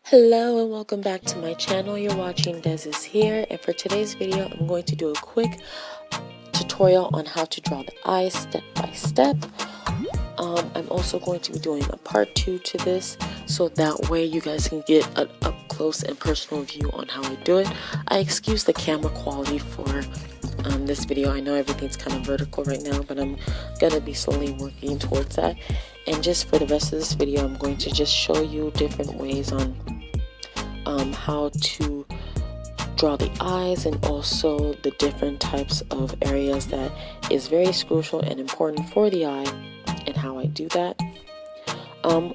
Hello and welcome back to my channel. You're watching Des is here, and for today's video I'm going to do a quick tutorial on how to draw the eyes step by step. I'm also going to be doing a part 2 to this, so that way you guys can get an up close and personal view on how I do it. I excuse the camera quality for this video. I know everything's kind of vertical right now, but I'm gonna be slowly working towards that. And just for the rest of this video, I'm going to just show you different ways on how to draw the eyes, and also the different types of areas that is very crucial and important for the eye, and how I do that.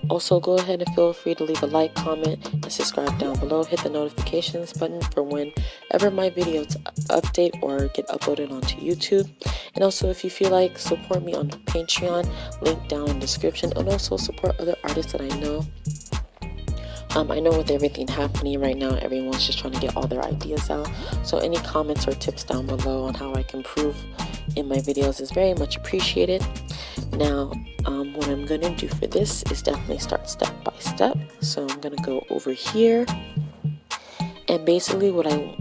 Also go ahead and feel free to leave a like, comment, and subscribe down below. Hit the notifications button for whenever my videos update or get uploaded onto YouTube. And also, if you feel like, support me on Patreon, link down in the description, and also support other artists that I know. I know with everything happening right now, everyone's just trying to get all their ideas out. So any comments or tips down below on how I can improve in my videos is very much appreciated. Now, what I'm going to do for this is definitely start step by step. So I'm going to go over here. And basically what I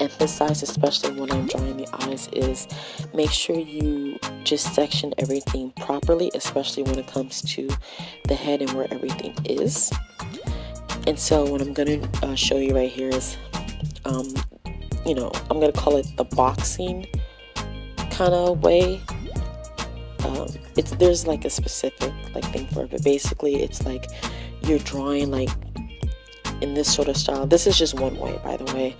emphasize, especially when I'm drawing the eyes, is make sure you just section everything properly, especially when it comes to the head and where everything is. And so what I'm going to show you right here is, I'm going to call it the boxing kind of way. There's like a specific thing for it, but basically it's like you're drawing like in this sort of style. This is just one way, by the way,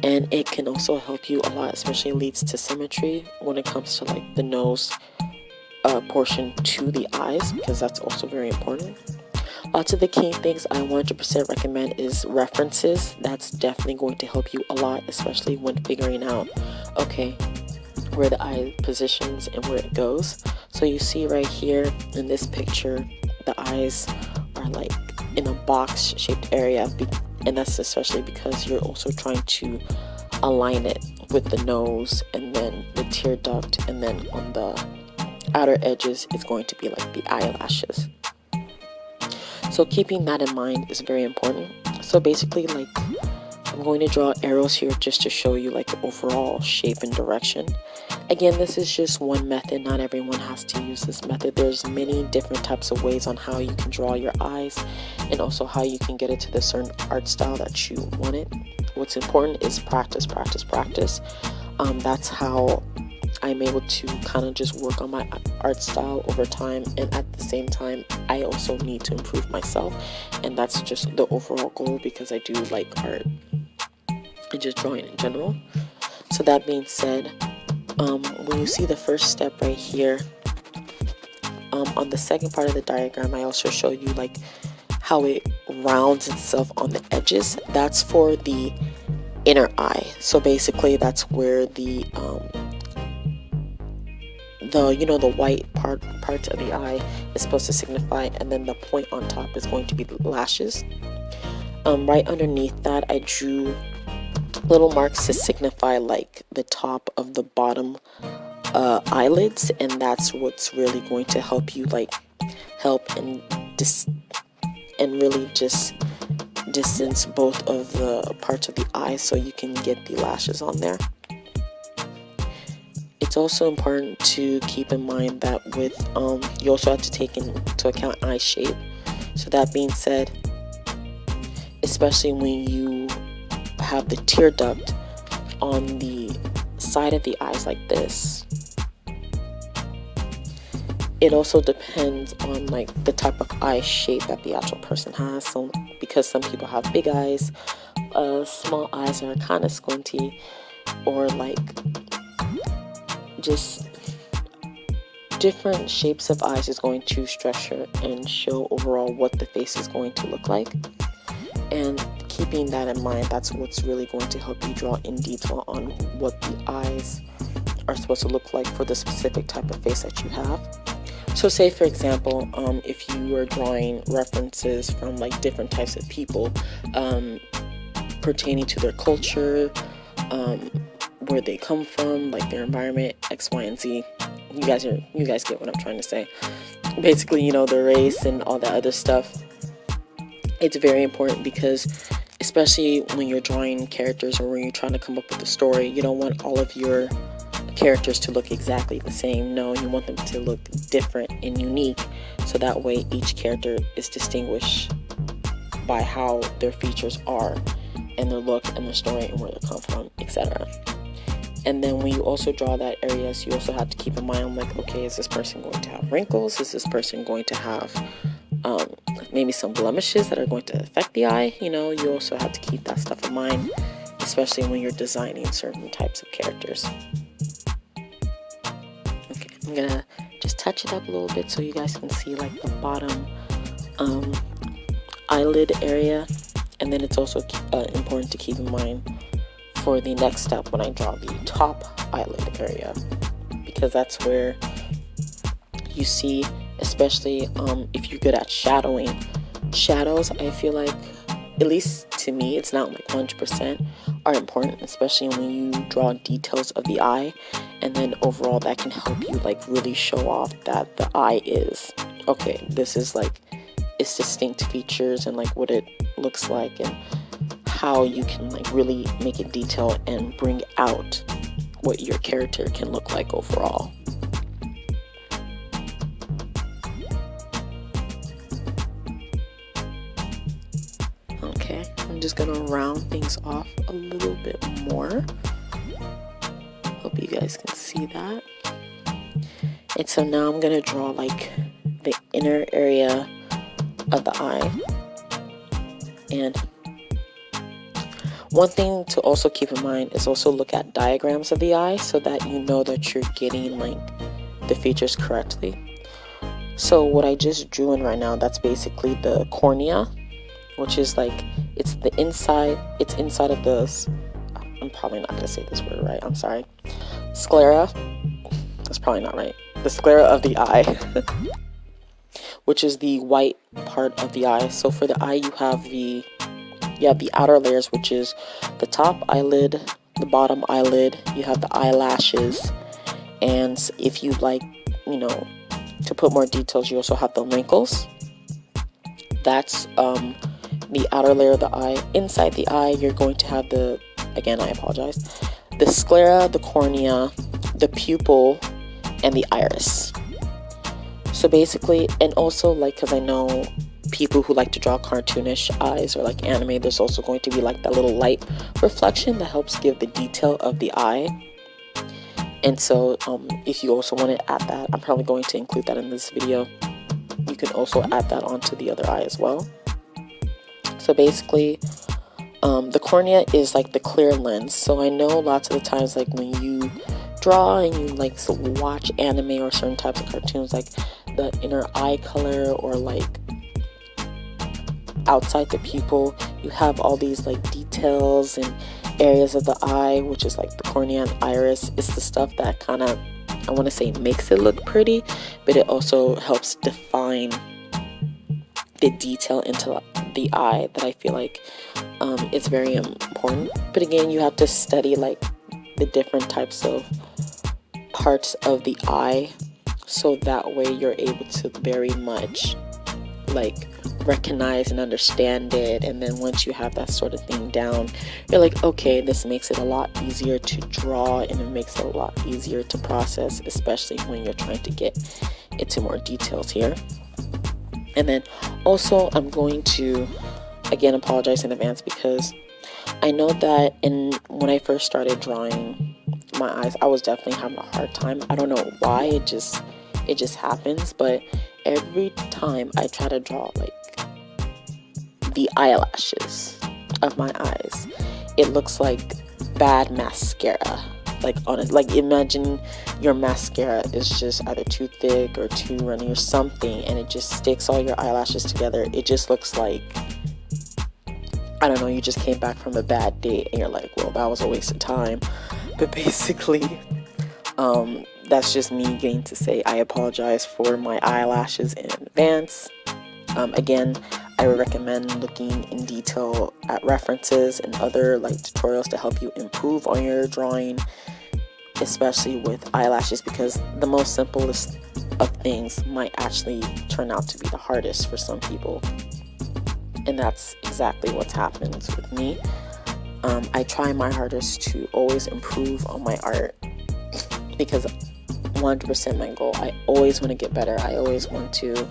and it can also help you a lot, especially leads to symmetry when it comes to like the nose portion to the eyes, because that's also very important. Lots of the key things I 100% recommend is references. That's definitely going to help you a lot, especially when figuring out, okay, where the eye positions and where it goes. So you see right here in this picture, the eyes are like in a box shaped area, and that's especially because you're also trying to align it with the nose and then the tear duct, and then on the outer edges it's going to be like the eyelashes. So keeping that in mind is very important. So basically, like, I'm going to draw arrows here just to show you like the overall shape and direction. Again, this is just one method. Not everyone has to use this method. There's many different types of ways on how you can draw your eyes, and also how you can get it to the certain art style that you want it. What's important is practice, practice, practice. That's how I'm able to kind of just work on my art style over time, and at the same time I also need to improve myself, and that's just the overall goal, because I do like art and just drawing in general. So that being said, when you see the first step right here, on the second part of the diagram, I also show you like how it rounds itself on the edges. That's for the inner eye. So basically that's where the white part of the eye is supposed to signify, and then the point on top is going to be the lashes. Right underneath that, I drew little marks to signify like the top of the bottom eyelids, and that's what's really going to help you and really just distance both of the parts of the eye so you can get the lashes on there. It's also important to keep in mind that with you also have to take into account eye shape. So that being said, especially when you have the tear duct on the side of the eyes like this, it also depends on like the type of eye shape that the actual person has. So because some people have big eyes, small eyes are kind of squinty, or like just different shapes of eyes is going to structure and show overall what the face is going to look like. And keeping that in mind, that's what's really going to help you draw in detail on what the eyes are supposed to look like for the specific type of face that you have. So say for example, if you are drawing references from like different types of people, pertaining to their culture, where they come from, like their environment, X, Y, and Z. You guys get what I'm trying to say. Basically, their race and all that other stuff. It's very important because especially when you're drawing characters or when you're trying to come up with a story, you don't want all of your characters to look exactly the same. No, you want them to look different and unique, so that way each character is distinguished by how their features are and their look and their story and where they come from, etc. And then when you also draw that areas, you also have to keep in mind, like, okay, is this person going to have wrinkles? Is this person going to have maybe some blemishes that are going to affect the eye? You know, you also have to keep that stuff in mind, especially when you're designing certain types of characters. Okay, I'm gonna just touch it up a little bit so you guys can see like the bottom eyelid area. And then it's also important to keep in mind for the next step when I draw the top eyelid area, because that's where you see, especially if you're good at shadowing. Shadows, I feel like, at least to me, it's not like 100%, are important, especially when you draw details of the eye, and then overall that can help you like really show off that the eye is, okay, this is like its distinct features and like what it looks like and how you can like really make it detailed and bring out what your character can look like overall. Okay, I'm just gonna round things off a little bit more. Hope you guys can see that. And so now I'm gonna draw like the inner area of the eye. And one thing to also keep in mind is also look at diagrams of the eye so that you know that you're getting like the features correctly. So what I just drew in right now, that's basically the cornea, which is like, it's inside of the, I'm probably not gonna say this word right, I'm sorry, sclera, that's probably not right, the sclera of the eye, which is the white part of the eye. So for the eye, you have the outer layers, which is the top eyelid, the bottom eyelid, you have the eyelashes, and if you like, you know, to put more details, you also have the wrinkles. That's the outer layer of the eye. Inside the eye, you're going to have the, again, I apologize, the sclera, the cornea, the pupil, and the iris. So basically, and also like, because I know people who like to draw cartoonish eyes or like anime, there's also going to be like that little light reflection that helps give the detail of the eye. And so if you also want to add that, I'm probably going to include that in this video, you can also add that onto the other eye as well. So basically, the cornea is like the clear lens. So I know lots of the times, like when you draw and you like watch anime or certain types of cartoons, like the inner eye color or like outside the pupil, you have all these like details and areas of the eye, which is like the cornea and iris. It's the stuff that kind of, I want to say, makes it look pretty, but it also helps define the detail into the eye that I feel like it's very important. But again, you have to study like the different types of parts of the eye, so that way you're able to very much like recognize and understand it. And then once you have that sort of thing down, you're like, okay, this makes it a lot easier to draw, and it makes it a lot easier to process, especially when you're trying to get into more details here. And then also, I'm going to again apologize in advance, because I know that when I first started drawing my eyes, I was definitely having a hard time. I don't know why, it just happens, but every time I try to draw like the eyelashes of my eyes, it looks like bad mascara. Like honest, like imagine your mascara is just either too thick or too runny or something, and it just sticks all your eyelashes together. It just looks like, I don't know, you just came back from a bad date and you're like, well, that was a waste of time. But basically, that's just me getting to say I apologize for my eyelashes in advance. Again, I would recommend looking in detail at references and other like tutorials to help you improve on your drawing, especially with eyelashes, because the most simplest of things might actually turn out to be the hardest for some people. And that's exactly what's happened with me. I try my hardest to always improve on my art because 100% my goal. I always want to get better. I always want to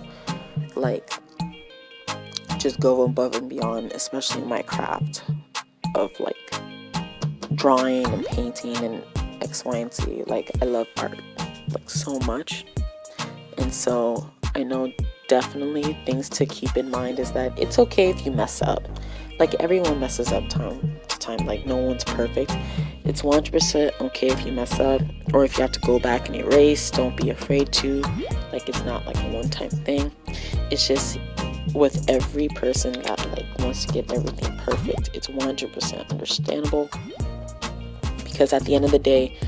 like just go above and beyond, especially in my craft of like drawing and painting and X, Y, and Z. Like, I love art like so much. And so I know definitely things to keep in mind is that it's okay if you mess up. Like, everyone messes up time to time. Like, no one's perfect. It's 100% okay if you mess up, or if you have to go back and erase. Don't be afraid to. Like, it's not like a one-time thing. It's just with every person that like wants to get everything perfect, it's 100% understandable. Because at the end of the day,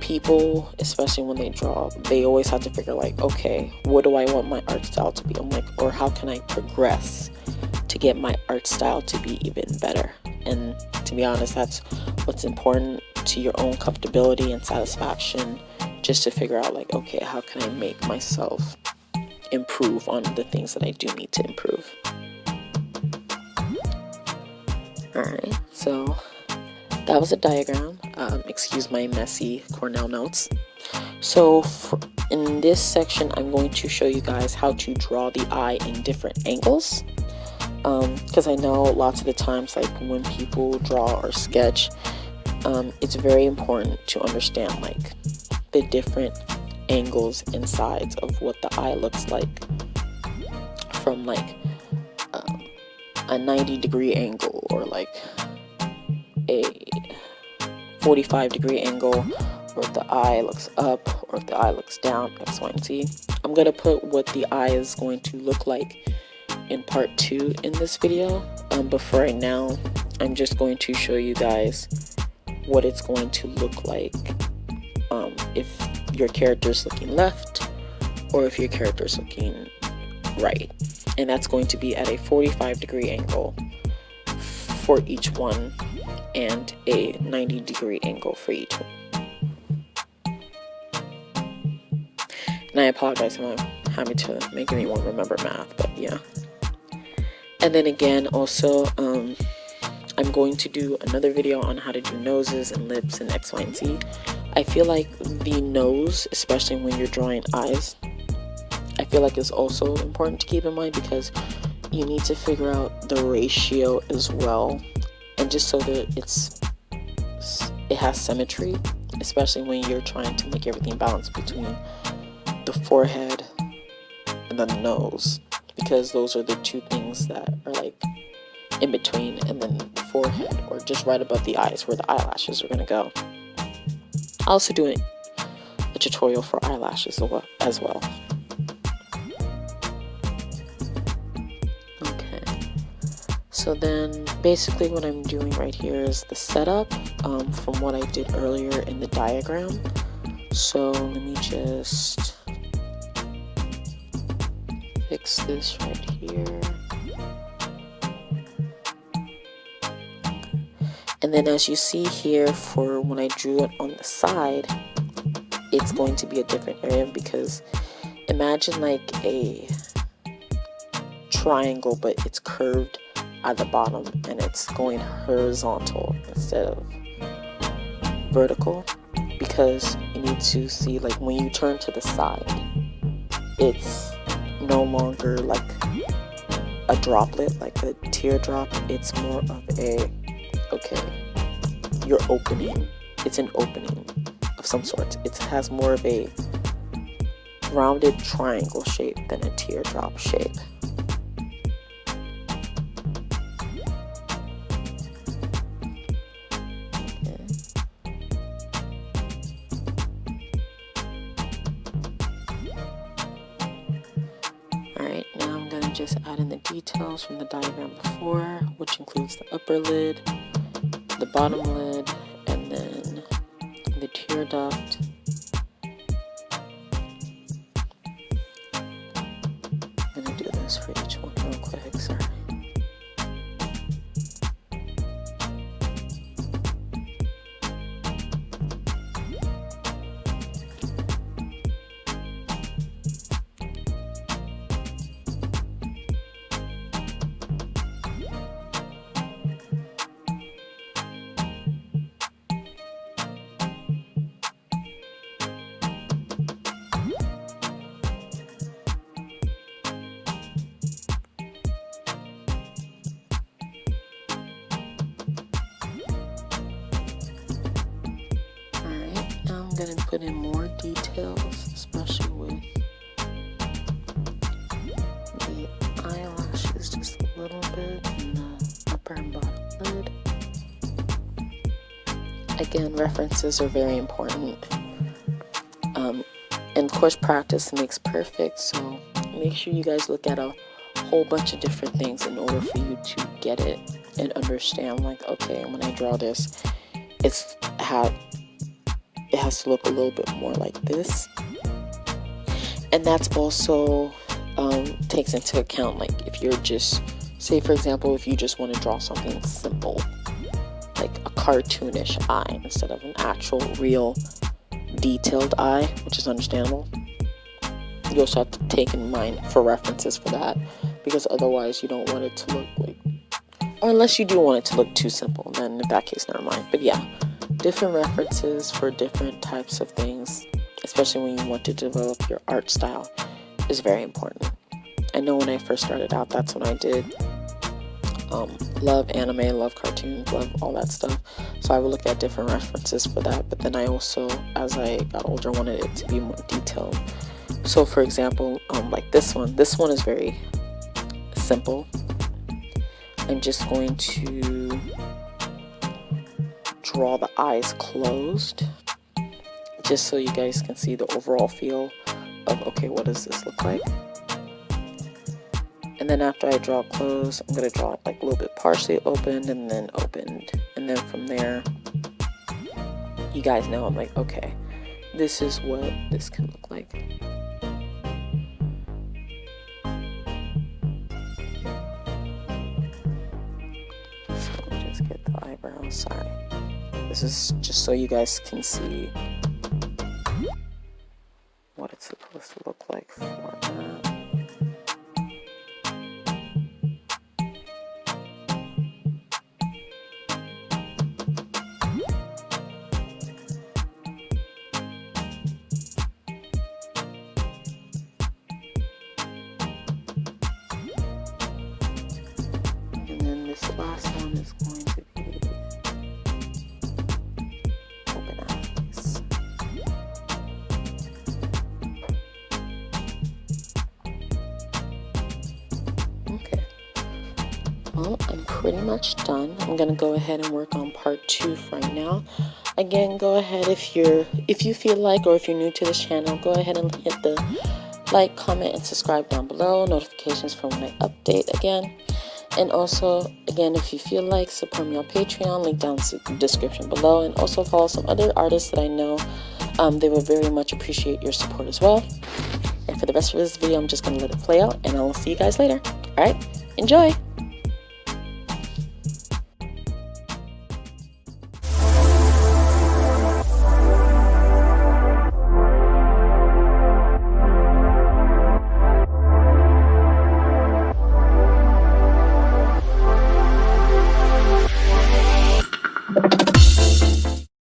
people, especially when they draw, they always have to figure like, okay, what do I want my art style to be? I'm like, or how can I progress to get my art style to be even better? And to be honest, that's what's important to your own comfortability and satisfaction, just to figure out like, okay, how can I make myself improve on the things that I do need to improve. Alright, so that was a diagram. Excuse my messy Cornell notes. So in this section, I'm going to show you guys how to draw the eye in different angles. Because I know lots of the times, like when people draw or sketch, it's very important to understand like the different angles and sides of what the eye looks like, from like a 90-degree angle, or like a 45-degree angle, or if the eye looks up, or if the eye looks down, X, Y, and Z. I'm going to put what the eye is going to look like in part 2 in this video, but for right now, I'm just going to show you guys what it's going to look like if your character is looking left, or if your character is looking right. And that's going to be at a 45-degree angle for each one, and a 90-degree angle for each one. And I apologize if I'm having to make anyone remember math, but yeah. And then again, also, I'm going to do another video on how to do noses and lips and X, Y, and Z. I feel like the nose, especially when you're drawing eyes, I feel like it's also important to keep in mind, because you need to figure out the ratio as well, and just so that it has symmetry, especially when you're trying to make everything balance between the forehead and the nose, because those are the two things that are like in between, and then the forehead, or just right above the eyes where the eyelashes are going to go. I'll also do a tutorial for eyelashes as well. Okay, so then basically what I'm doing right here is the setup from what I did earlier in the diagram. So let me just fix this right here. And then as you see here, for when I drew it on the side, it's going to be a different area, because imagine like a triangle, but it's curved at the bottom and it's going horizontal instead of vertical, because you need to see like when you turn to the side, it's no longer like a droplet, like a teardrop. It's more of a, okay, you're opening, it's an opening of some sort. It has more of a rounded triangle shape than a teardrop shape. Alright, now I'm going to just add in the details from the diagram before, which includes the upper lid, the bottom lid, and then the tear duct. I'm going to do this for each one real quick, sorry. I'm going to put in more details, especially with the eyelashes, just a little bit in the upper and bottom lid. Again, references are very important. And of course, practice makes perfect, so make sure you guys look at a whole bunch of different things in order for you to get it and understand, like, okay, when I draw this, it has to look a little bit more like this. And that's also takes into account, like, if you're just, say for example, if you just want to draw something simple, like a cartoonish eye instead of an actual real detailed eye, which is understandable. You also have to take in mind for references for that, because otherwise you don't want it to look like, or unless you do want it to look too simple, then in that case, never mind. But yeah, different references for different types of things, especially when you want to develop your art style, is very important. I know when I first started out, that's when I did. Love anime, love cartoons, love all that stuff. So I would look at different references for that. But then I also, as I got older, wanted it to be more detailed. So for example, like this one is very simple. I'm just going to draw the eyes closed, just so you guys can see the overall feel of, okay, what does this look like? And then after I draw closed, I'm going to draw it like a little bit partially opened and then opened. And then from there, you guys know, I'm like, okay, this is what this can look like. So let me just get the eyebrows, sorry. This is just so you guys can see what it's supposed to look like for that. This last one is going to be open eyes. Okay. Well, I'm pretty much done. I'm gonna go ahead and work on part 2 for right now. Again, go ahead if you feel like, or if you're new to this channel, go ahead and hit the like, comment, and subscribe down below. Notifications for when I update again. And also, again, if you feel like, support me on Patreon, link down in the description below. And also follow some other artists that I know. They will very much appreciate your support as well. And for the rest of this video, I'm just going to let it play out, and I will see you guys later. Alright, enjoy!